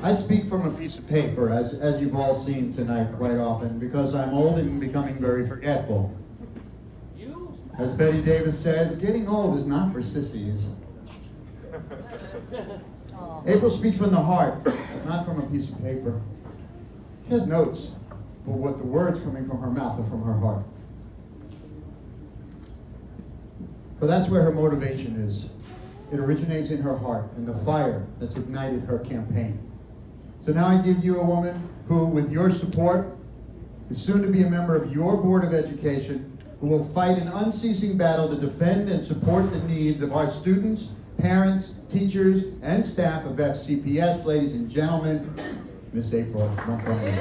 I speak from a piece of paper, as you've all seen tonight quite often, because I'm old and becoming very forgetful. You? As Betty Davis says, getting old is not for sissies. April speaks from the heart, not from a piece of paper. She has notes, but what the words coming from her mouth are from her heart. But that's where her motivation is. It originates in her heart and the fire that's ignited her campaign. So now I give you a woman who, with your support, is soon to be a member of your Board of Education, who will fight an unceasing battle to defend and support the needs of our students, parents, teachers, and staff of FCPS. Ladies and gentlemen, Miss April Montgomery.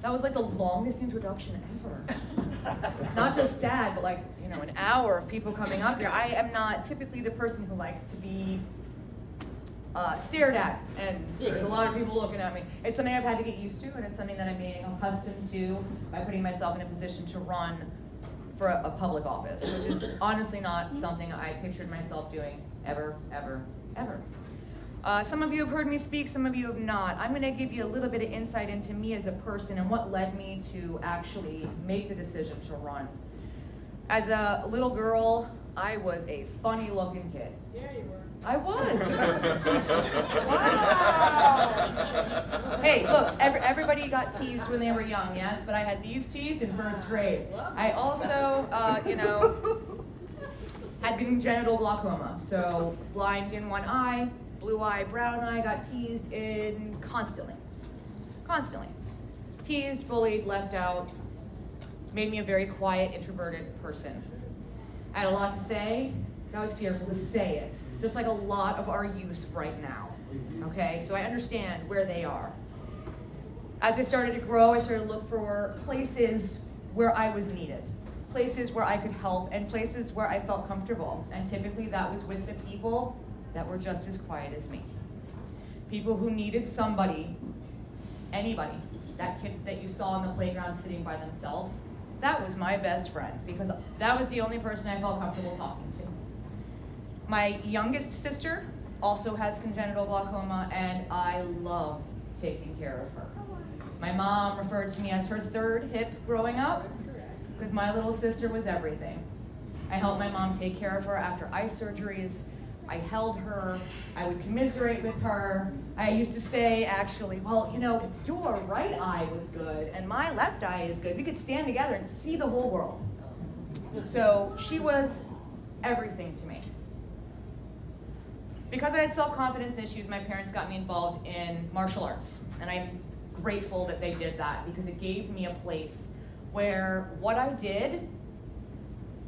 That was like the longest introduction ever. Not just Dad, but like, an hour of people coming up here. I am not typically the person who likes to be stared at, and there's a lot of people looking at me. It's something I've had to get used to, and it's something that I'm being accustomed to by putting myself in a position to run for a public office, which is honestly not something I pictured myself doing ever, ever, ever. Some of you have heard me speak, some of you have not. I'm gonna give you a little bit of insight into me as a person and what led me to actually make the decision to run. As a little girl, I was a funny looking kid. Yeah, you were. I was. Wow. Hey, look, everybody got teased when they were young, yes, but I had these teeth in first grade. I also, had congenital glaucoma, so blind in one eye, blue eye, brown eye, got teased in constantly. Teased, bullied, left out, made me a very quiet, introverted person. I had a lot to say, but I was fearful to say it, just like a lot of our youth right now, okay? So I understand where they are. As I started to grow, I started to look for places where I was needed, places where I could help, and places where I felt comfortable. And typically that was with the people that were just as quiet as me. People who needed somebody, anybody, that kid that you saw on the playground sitting by themselves, that was my best friend, because that was the only person I felt comfortable talking to. My youngest sister also has congenital glaucoma, and I loved taking care of her. My mom referred to me as her third hip growing up, because my little sister was everything. I helped my mom take care of her after eye surgeries. I held her, I would commiserate with her. I used to say, actually, well, if your right eye was good and my left eye is good, we could stand together and see the whole world. So she was everything to me. Because I had self-confidence issues, my parents got me involved in martial arts. And I'm grateful that they did that, because it gave me a place where what I did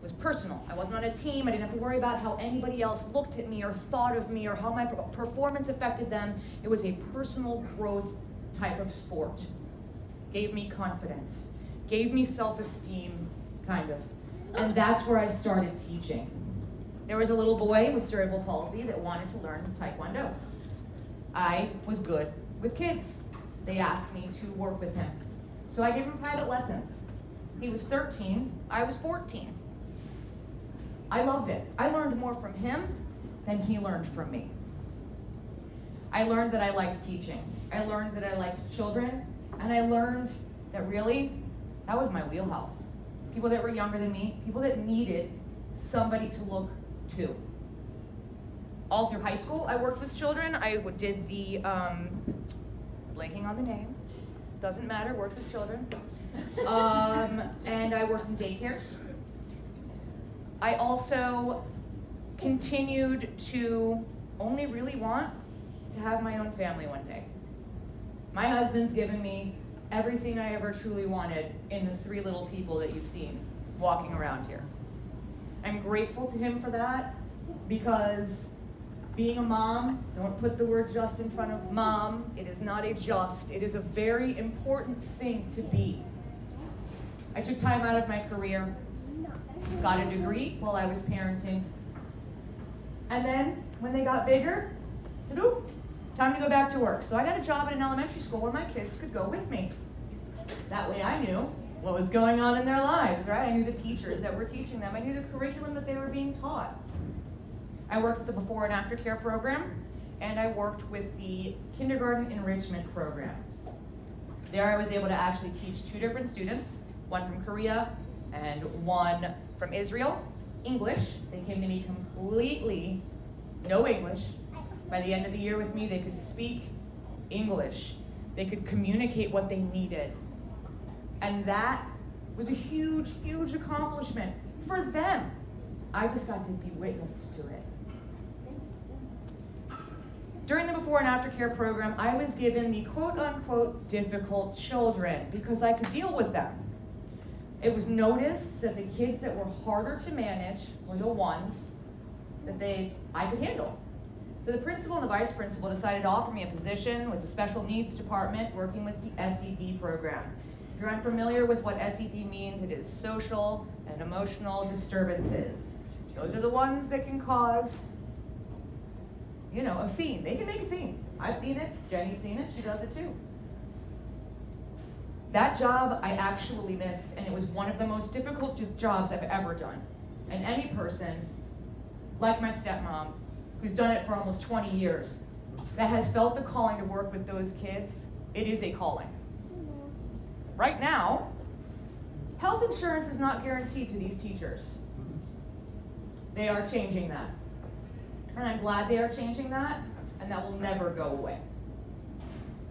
was personal. I wasn't on a team. I didn't have to worry about how anybody else looked at me or thought of me or how my performance affected them. It was a personal growth type of sport. Gave me confidence, gave me self-esteem, kind of. And that's where I started teaching. There was a little boy with cerebral palsy that wanted to learn Taekwondo. I was good with kids. They asked me to work with him. So I gave him private lessons. He was 13, I was 14. I loved it. I learned more from him than he learned from me. I learned that I liked teaching. I learned that I liked children, and I learned that really, that was my wheelhouse. People that were younger than me, people that needed somebody to look to. All through high school, I worked with children. I did the, blanking on the name, doesn't matter, worked with children. And I worked in daycares. I also continued to only really want to have my own family one day. My husband's given me everything I ever truly wanted in the 3 little people that you've seen walking around here. I'm grateful to him for that, because being a mom, don't put the word just in front of mom. It is not a just. It is a very important thing to be. I took time out of my career, got a degree while I was parenting. And then when they got bigger, I said, ooh, time to go back to work. So I got a job at an elementary school where my kids could go with me. That That way I knew what was going on in their lives, right? I knew the teachers that were teaching them. I knew the curriculum that they were being taught. I worked with the before and after care program, and I worked with the kindergarten enrichment program. There I was able to actually teach 2 different students, one from Korea and one from Israel, English. They came to me completely no English. By the end of the year with me, they could speak English. They could communicate what they needed. And that was a huge, huge accomplishment for them. I just got to be witness to it. During the before and after care program, I was given the quote-unquote difficult children because I could deal with them. It was noticed that the kids that were harder to manage were the ones that I could handle. So the principal and the vice principal decided to offer me a position with the special needs department working with the SED program. If you're unfamiliar with what SED means, it is social and emotional disturbances. Those are the ones that can cause, a scene. They can make a scene. I've seen it. Jenny's seen it. She does it too. That job I actually miss, and it was one of the most difficult jobs I've ever done. And any person, like my stepmom, who's done it for almost 20 years, that has felt the calling to work with those kids, it is a calling. Right now, health insurance is not guaranteed to these teachers. They are changing that. And I'm glad they are changing that, and that will never go away.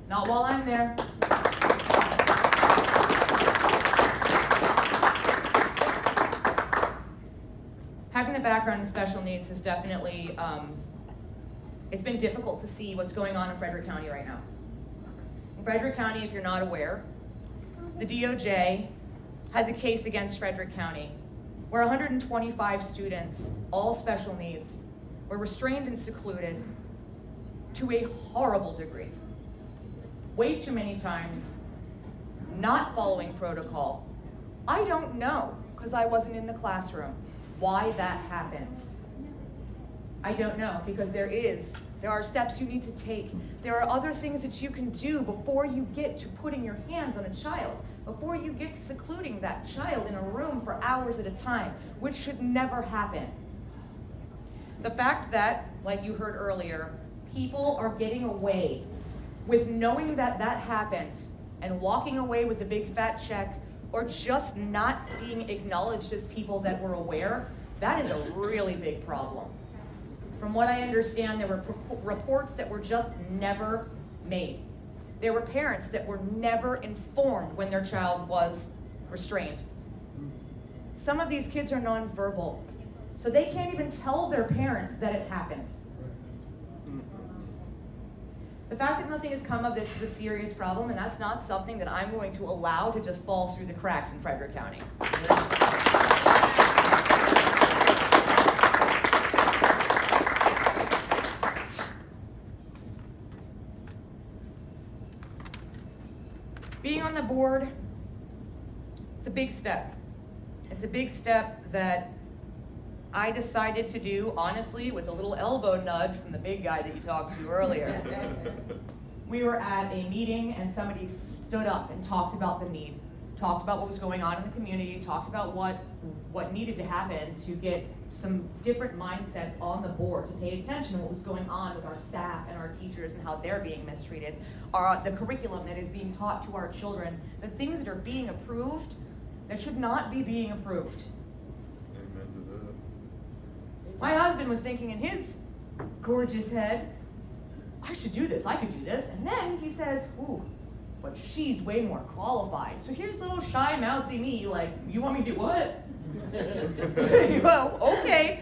Not while I'm there. Having the background in special needs is definitely, it's been difficult to see what's going on in Frederick County right now. In Frederick County, if you're not aware, the DOJ has a case against Frederick County where 125 students, all special needs, were restrained and secluded to a horrible degree. Way too many times, not following protocol. I don't know, because I wasn't in the classroom, why that happened. I don't know, because there are steps you need to take. There are other things that you can do before you get to putting your hands on a child, before you get to secluding that child in a room for hours at a time, which should never happen. The fact that, like you heard earlier, people are getting away with knowing that that happened and walking away with a big fat check, or just not being acknowledged as people that were aware, that is a really big problem. From what I understand, there were reports that were just never made. There were parents that were never informed when their child was restrained. Some of these kids are nonverbal, so they can't even tell their parents that it happened. The fact that nothing has come of this is a serious problem, and that's not something that I'm going to allow to just fall through the cracks in Frederick County. Being on the board, it's a big step. It's a big step that I decided to do, honestly, with a little elbow nudge from the big guy that you talked to earlier. We were at a meeting and somebody stood up and talked about the need, talked about what was going on in the community, talked about what needed to happen to get some different mindsets on the board, to pay attention to what was going on with our staff and our teachers and how they're being mistreated, the curriculum that is being taught to our children, the things that are being approved that should not be being approved. My husband was thinking in his gorgeous head, I should do this, I could do this. And then he says, ooh, but she's way more qualified. So here's little shy, mousy me, like, you want me to do what? Well, okay.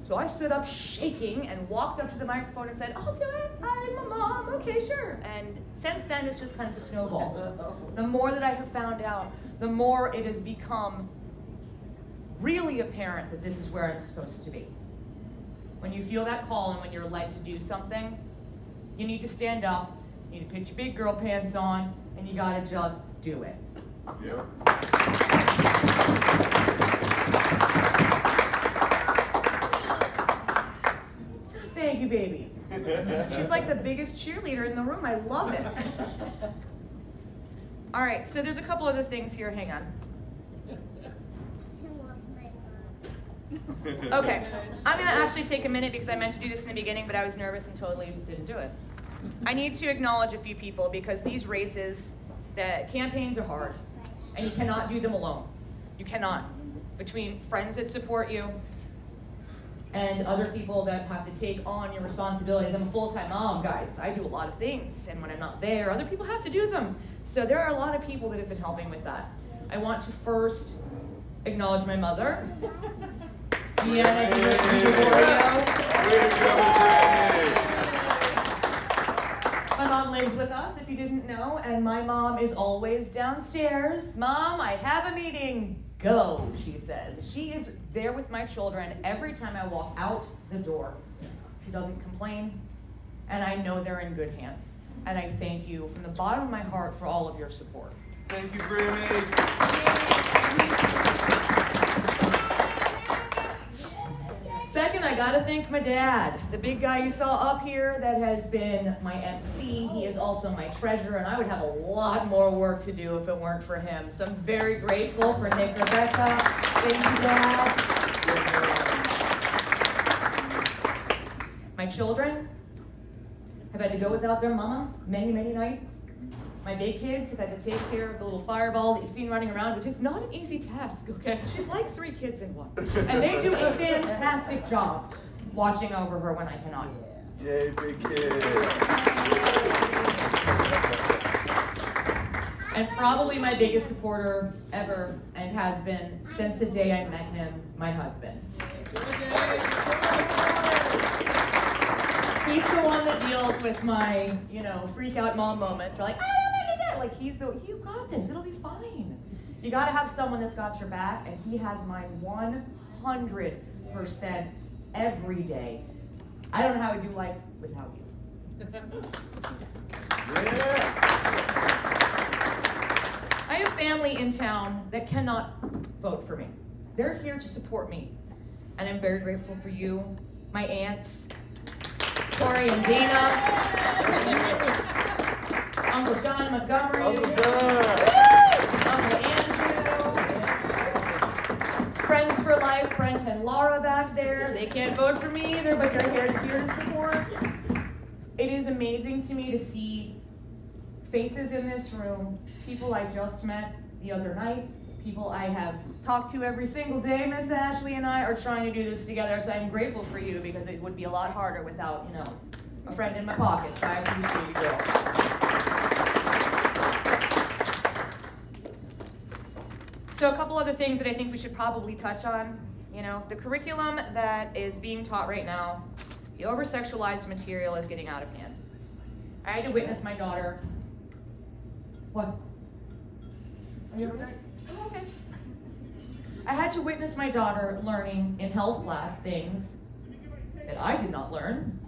So I stood up shaking and walked up to the microphone and said, I'll do it, I'm a mom, okay, sure. And since then, it's just kind of snowballed. The more that I have found out, the more it has become really apparent that this is where I'm supposed to be. When you feel that call and when you're led to do something, you need to stand up, you need to put your big girl pants on, and you gotta just do it. Yep. Thank you, baby. She's like the biggest cheerleader in the room. I love it. All right, so there's a couple other things here. Hang on. Okay, I'm gonna actually take a minute because I meant to do this in the beginning, but I was nervous and totally didn't do it. I need to acknowledge a few people because these races, the campaigns are hard, and you cannot do them alone. You cannot. Between friends that support you and other people that have to take on your responsibilities. I'm a full-time mom, guys. I do a lot of things, and when I'm not there, other people have to do them. So there are a lot of people that have been helping with that. I want to first acknowledge my mother. Deanna My mom lives with us, if you didn't know, and my mom is always downstairs. Mom, I have a meeting. Go, she says. She is there with my children every time I walk out the door. She doesn't complain, and I know they're in good hands. And I thank you from the bottom of my heart for all of your support. Thank you, Grammy. Second, I gotta thank my dad, the big guy you saw up here that has been my MC. He is also my treasurer, and I would have a lot more work to do if it weren't for him. So I'm very grateful for Nick and Rebecca. Thank you, Dad. My children have had to go without their mama many, many nights. My big kids have had to take care of the little fireball that you've seen running around, which is not an easy task, okay? She's like 3 kids in one. And they do a fantastic job watching over her when I cannot. Yay, big kids. And probably my biggest supporter ever, and has been since the day I met him, my husband. He's the one that deals with my, freak out mom moments. They're like, I don't make it dead. Like, you got this, it'll be fine. You gotta have someone that's got your back, and he has mine 100% every day. I don't know how I do life without you. I have family in town that cannot vote for me. They're here to support me. And I'm very grateful for you, my aunts, Tori and Dana, Uncle John Montgomery, Uncle John. Uncle Andrew, Friends for Life, Brent and Laura back there. They can't vote for me either, but they're here to support. It is amazing to me to see faces in this room, people I just met the other night, people I have talked to every single day. Miss Ashley and I are trying to do this together, so I'm grateful for you because it would be a lot harder without, a friend in my pocket. So I appreciate you, girl. So a couple other things that I think we should probably touch on. The curriculum that is being taught right now, the over-sexualized material is getting out of hand. I had to witness my daughter. What? Are you okay? I'm okay. I had to witness my daughter learning in health class things that I did not learn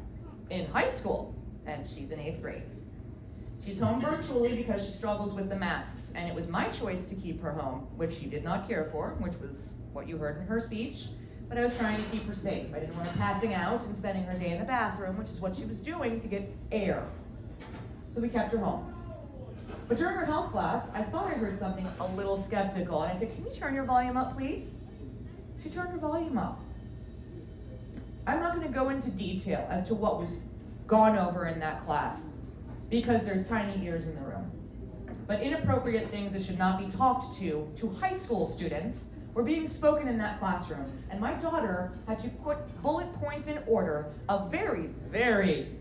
in high school, and she's in 8th grade. She's home virtually because she struggles with the masks, and it was my choice to keep her home, which she did not care for, which was what you heard in her speech, but I was trying to keep her safe. I didn't want her passing out and spending her day in the bathroom, which is what she was doing to get air. So we kept her home. But during her health class, I thought I heard something a little skeptical, and I said, "Can you turn your volume up, please?" She turned her volume up. I'm not going to go into detail as to what was gone over in that class, because there's tiny ears in the room. But inappropriate things that should not be talked to high school students were being spoken in that classroom. And my daughter had to put bullet points in order of very, very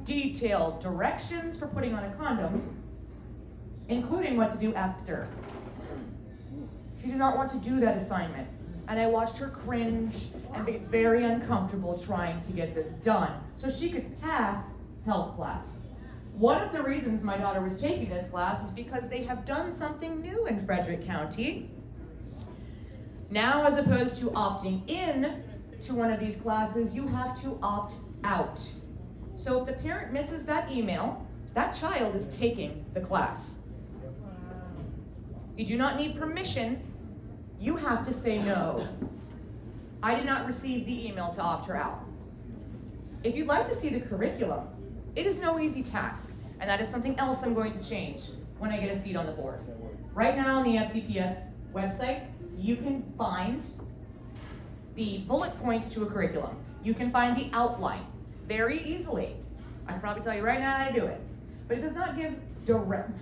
detailed directions for putting on a condom, including what to do after. She did not want to do that assignment. And I watched her cringe and get very uncomfortable trying to get this done so she could pass health class. One of the reasons my daughter was taking this class is because they have done something new in Frederick County. Now, as opposed to opting in to one of these classes, you have to opt out. So if the parent misses that email, that child is taking the class. You do not need permission. You have to say no. I did not receive the email to opt her out. If you'd like to see the curriculum, it is no easy task, and that is something else I'm going to change. when I get a seat on the board. Right now on the FCPS website, you can find the bullet points to a curriculum. You can find the outline very easily. I can probably tell you right now how to do it. But it does not give direct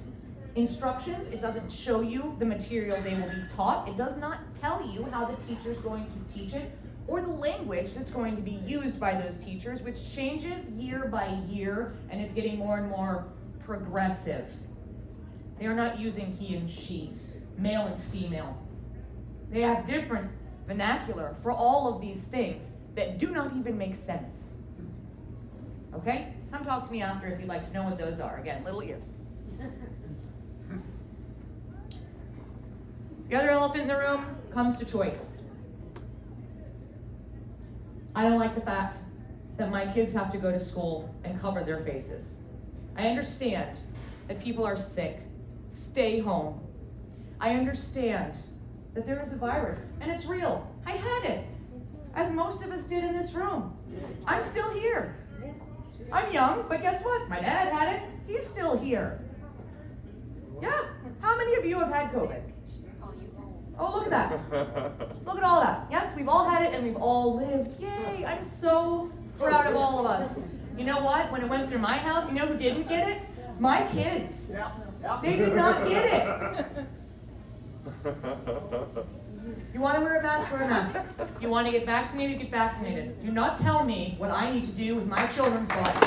instructions. It doesn't show you the material they will be taught. It does not tell you how the teacher is going to teach it or the language that's going to be used by those teachers, which changes year by year, and it's getting more and more progressive. They are not using he and she, male and female. They have different vernacular for all of these things that do not even make sense. Okay? Come talk to me after if you'd like to know what those are. Again, little ears. The other elephant in the room comes to choice. I don't like the fact that my kids have to go to school and cover their faces. I understand that people are sick. Stay home. I understand that there is a virus, and it's real. I had it, as most of us did in this room. I'm still here. I'm young, but guess what? My dad had it. He's still here. Yeah. How many of you have had COVID? Oh, look at that. Look at all that. Yes, we've all had it, and we've all lived. Yay. I'm so proud of all of us. You know what? When it went through my house, you know who didn't get it? My kids. They did not get it. You want to wear a mask, wear a mask. You want to get vaccinated, get vaccinated. Do not tell me what I need to do with my children's lives.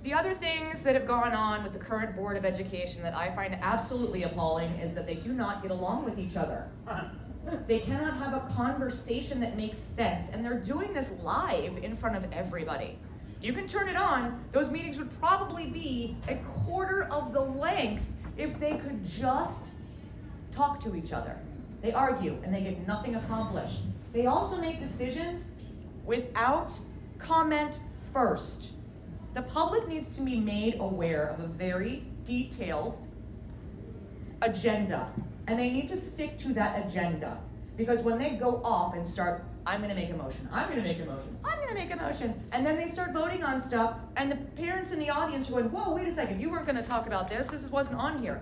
The other things that have gone on with the current Board of Education that I find absolutely appalling is that they do not get along with each other. They cannot have a conversation that makes sense, and they're doing this live in front of everybody. You can turn it on. Those meetings would probably be a quarter of the length if they could just talk to each other. They argue and they get nothing accomplished. They also make decisions without comment first. The public needs to be made aware of a very detailed agenda, and they need to stick to that agenda. Because when they go off and start, I'm going to make a motion, I'm going to make a motion, I'm going to make a motion, and then they start voting on stuff, and the parents in the audience are going, whoa, wait a second, you weren't going to talk about this wasn't on here.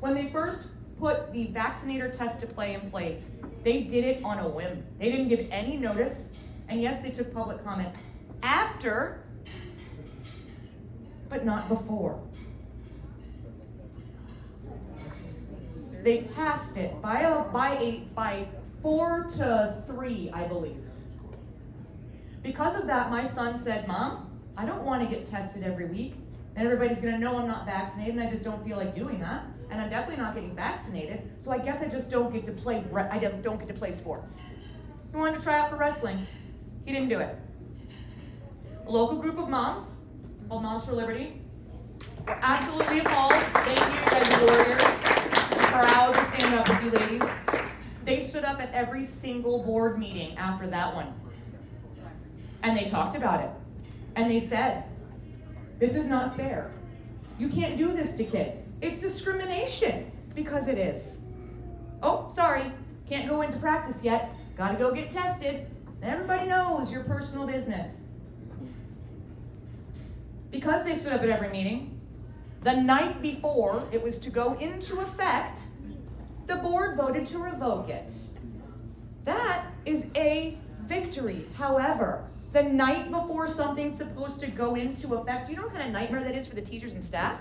When they first put the vaccinator test to play in place, they did it on a whim. They didn't give any notice, and yes, they took public comment after, but not before. They passed it by 4-3, I believe. Because of that, my son said, Mom, I don't want to get tested every week, and everybody's going to know I'm not vaccinated, and I just don't feel like doing that, and I'm definitely not getting vaccinated, so I guess I just don't get to play. I don't get to play sports. He wanted to try out for wrestling. He didn't do it. A local group of moms, called Moms for Liberty, were absolutely appalled. Thank you, guys, are warriors. I'm proud to stand up with you ladies. They stood up at every single board meeting after that one. And they talked about it. And they said, this is not fair. You can't do this to kids. It's discrimination, because it is. Oh, sorry, can't go into practice yet. Gotta go get tested. And everybody knows your personal business. Because they stood up at every meeting, the night before it was to go into effect, the board voted to revoke it. That is a victory. However, the night before something's supposed to go into effect, do you know what kind of nightmare that is for the teachers and staff?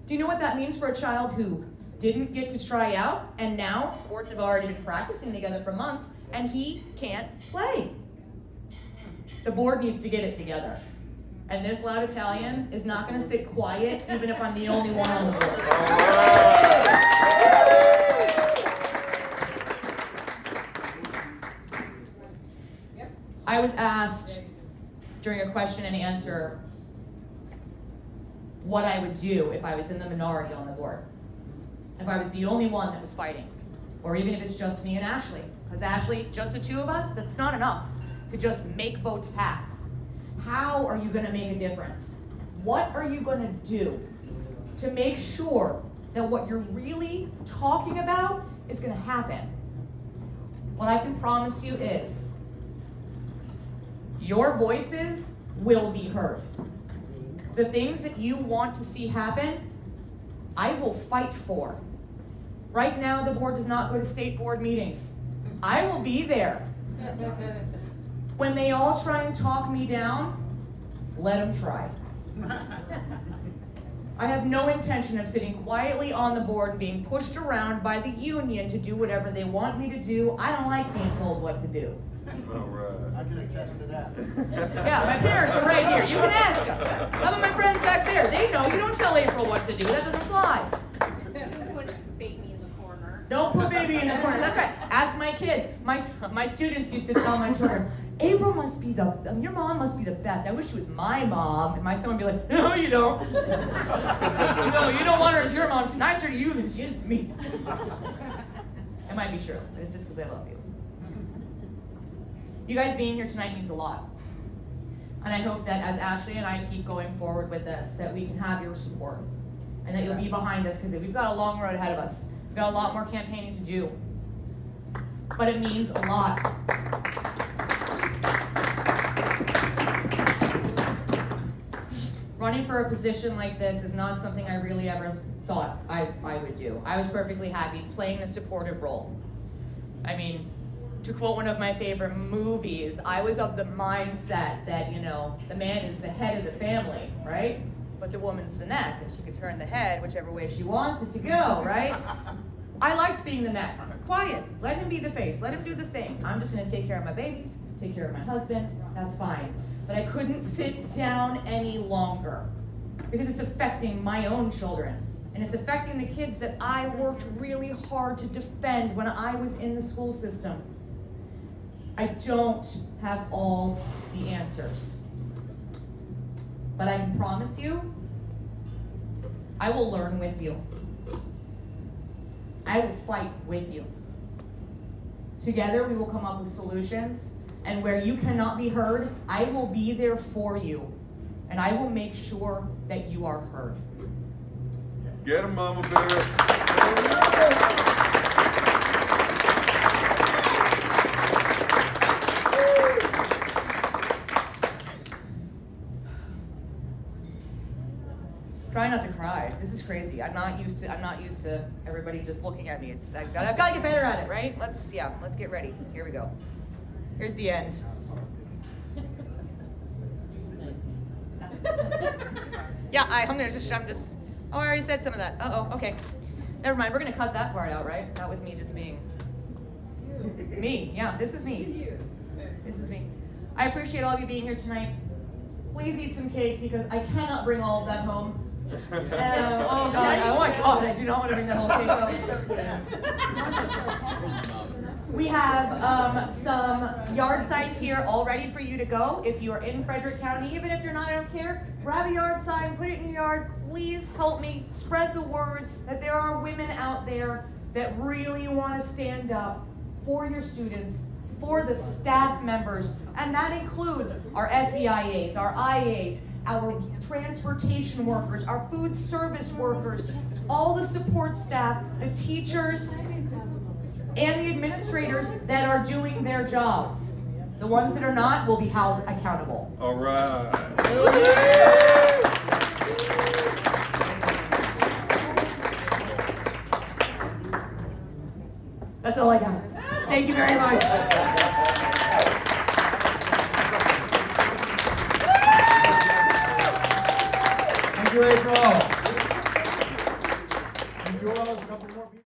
Do you know what that means for a child who didn't get to try out, and now sports have already been practicing together for months, and he can't play? The board needs to get it together. And this loud Italian is not going to sit quiet, even if I'm the only one on the board. I was asked during a question and answer what I would do if I was in the minority on the board. If I was the only one that was fighting. Or even if it's just me and Ashley. Because Ashley, just the two of us, that's not enough to just make votes pass. How are you going to make a difference? What are you going to do to make sure that what you're really talking about is going to happen? what I can promise you is your voices will be heard. The things that you want to see happen, I will fight for. Right now, the board does not go to state board meetings. I will be there. When they all try and talk me down, let them try. I have no intention of sitting quietly on the board and being pushed around by the union to do whatever they want me to do. I don't like being told what to do. All right. I can attest to that. Yeah, my parents are right here. You can ask them. How about my friends back there? They know you don't tell April what to do. That doesn't fly. Put baby in the corner. Don't put baby in the corner. That's right. Ask my kids. My students used to tell my children, April must be your mom must be the best. I wish she was my mom. And my son would be like, no, you don't. No, you don't want her as your mom. She's nicer to you than she is to me. It might be true. It's just because I love you. You guys being here tonight means a lot. And I hope that as Ashley and I keep going forward with this, that we can have your support. And that you'll be behind us, because we've got a long road ahead of us. We've got a lot more campaigning to do. But it means a lot. Running for a position like this is not something I really ever thought I would do. I was perfectly happy playing the supportive role. I mean, to quote one of my favorite movies, I was of the mindset that, the man is the head of the family, right? But the woman's the neck, and she can turn the head whichever way she wants it to go, right? I liked being the neck. Quiet. Let him be the face. Let him do the thing. I'm just going to take care of my babies, take care of my husband. That's fine. But I couldn't sit down any longer because it's affecting my own children. And it's affecting the kids that I worked really hard to defend when I was in the school system. I don't have all the answers. But I can promise you, I will learn with you. I will fight with you. Together we will come up with solutions, and where you cannot be heard, I will be there for you. And I will make sure that you are heard. Get him, Mama Bear. Try not to cry. This is crazy. I'm not used to everybody just looking at me. I've got to get better at it, right? Let's get ready. Here we go. Here's the end. Yeah, oh, I already said some of that. Okay. Never mind, we're gonna cut that part out, right? That was me just being me. Yeah, this is me. This is me. I appreciate all of you being here tonight. Please eat some cake because I cannot bring all of that home. Oh my God, I do not want to bring that whole cake home. We have some yard signs here all ready for you to go. If you are in Frederick County, even if you're not, I don't care, grab a yard sign, put it in your yard. Please help me spread the word that there are women out there that really want to stand up for your students, for the staff members, and that includes our SEIAs, our IAs, our transportation workers, our food service workers, all the support staff, the teachers, and the administrators that are doing their jobs. The ones that are not will be held accountable. All right. That's all I got. Thank you very much. Thank you, April. Thank you all. A couple more people.